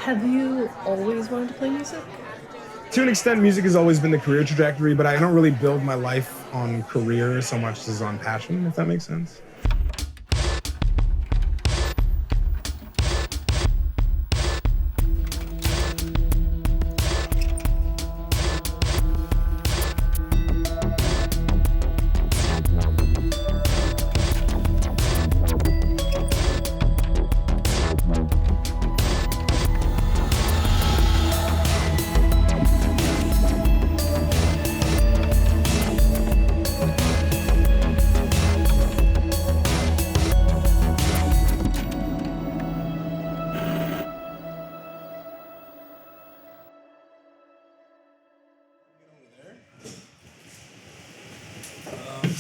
Have you always wanted to play music? To an extent, music has always been the career trajectory, but I don't really build my life on career so much as on passion, if that makes sense.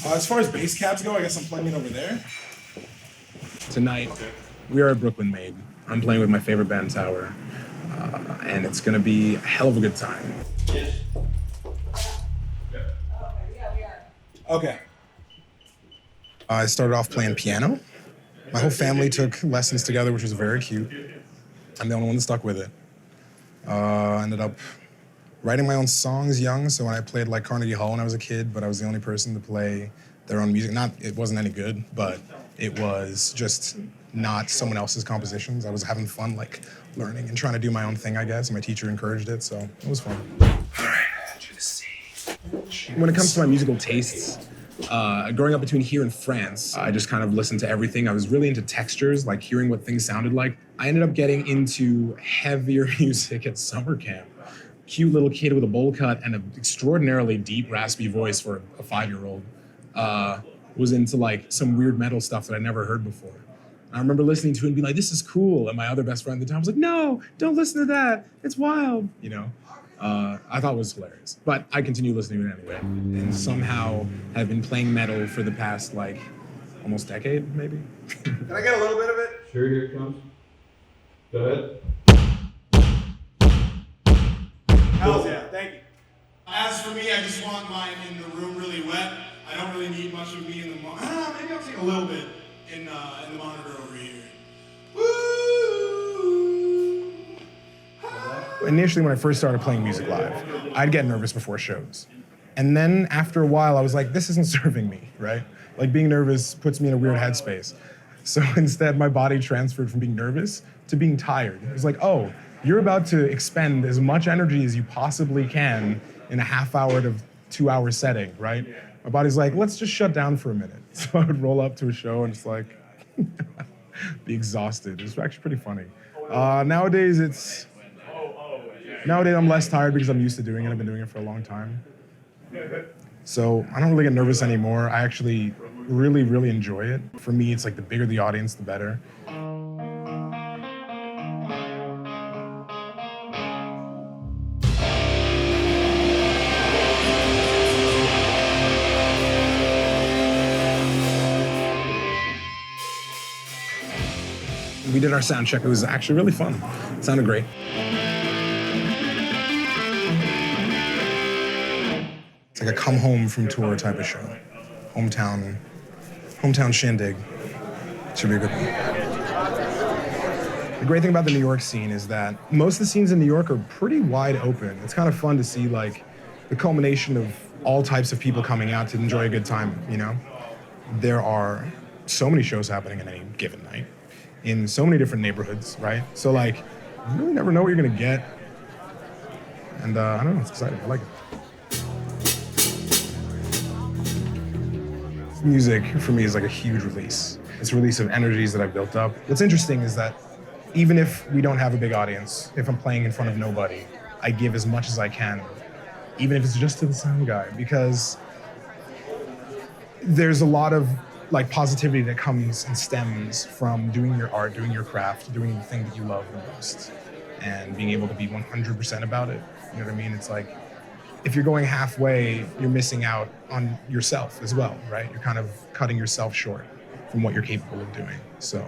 As far as bass cabs go, I guess I'm playing it over there. Tonight, we are at Brooklyn Made. I'm playing with my favorite band, Tower, and it's gonna be a hell of a good time. Okay. I started off playing piano. My whole family took lessons together, which was very cute. I'm the only one that stuck with it. I ended up writing my own songs young, so when I played like Carnegie Hall when I was a kid, but I was the only person to play their own music. It wasn't any good, but it was just not someone else's compositions. I was having fun, like learning and trying to do my own thing, I guess. My teacher encouraged it, so it was fun. All right, when it comes to my musical tastes, growing up between here and France, I just kind of listened to everything. I was really into textures, like hearing what things sounded like. I ended up getting into heavier music at summer camp. Cute little kid with a bowl cut and an extraordinarily deep, raspy voice for a 5-year-old. Was into like some weird metal stuff that I never heard before. I remember listening to it and being like, this is cool. And my other best friend at the time was like, no, don't listen to that. It's wild, you know? I thought it was hilarious, but I continue listening to it anyway. And somehow have been playing metal for the past like almost decade, maybe. Can I get a little bit of it? Sure, here it comes. Go ahead. Hells yeah, thank you. As for me, I just want mine in the room really wet. I don't really need much of me in the monitor. Maybe I'll take a little bit in the monitor over here. Woo! Initially, when I first started playing music live, I'd get nervous before shows. And then after a while, I was like, this isn't serving me, right? Like being nervous puts me in a weird headspace. So instead, my body transferred from being nervous to being tired. It was like, oh, you're about to expend as much energy as you possibly can in a half-hour to 2-hour setting, right? My body's like, let's just shut down for a minute. So I would roll up to a show and just like, be exhausted. It's actually pretty funny. Nowadays I'm less tired because I'm used to doing it. I've been doing it for a long time. So I don't really get nervous anymore. I actually really, really enjoy it. For me, it's like the bigger the audience, the better. We did our sound check. It was actually really fun. It sounded great. It's like a come home from tour type of show. Hometown shindig. Should be a good one. The great thing about the New York scene is that most of the scenes in New York are pretty wide open. It's kind of fun to see like the culmination of all types of people coming out to enjoy a good time, you know? There are so many shows happening at any given night in so many different neighborhoods, right? So like, you really never know what you're gonna get. And I don't know, it's exciting, I like it. Music for me is like a huge release. It's a release of energies that I've built up. What's interesting is that even if we don't have a big audience, if I'm playing in front of nobody, I give as much as I can, even if it's just to the sound guy, because there's a lot of like positivity that comes and stems from doing your art, doing your craft, doing the thing that you love the most, and being able to be 100% about it. You know what I mean? It's like, if you're going halfway, you're missing out on yourself as well, right? You're kind of cutting yourself short from what you're capable of doing. So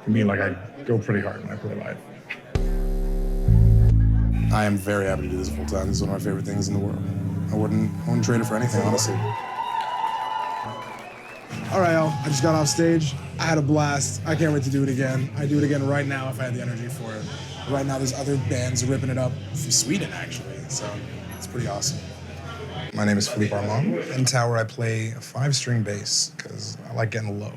for me, like I go pretty hard when I play live. I am very happy to do this full time. This is one of my favorite things in the world. I wouldn't trade it for anything, honestly. All right, Al, I just got off stage. I had a blast. I can't wait to do it again. I'd do it again right now if I had the energy for it. Right now, there's other bands ripping it up from Sweden, actually. So it's pretty awesome. My name is Philippe Arman. In Tower, I play a 5-string bass because I like getting low.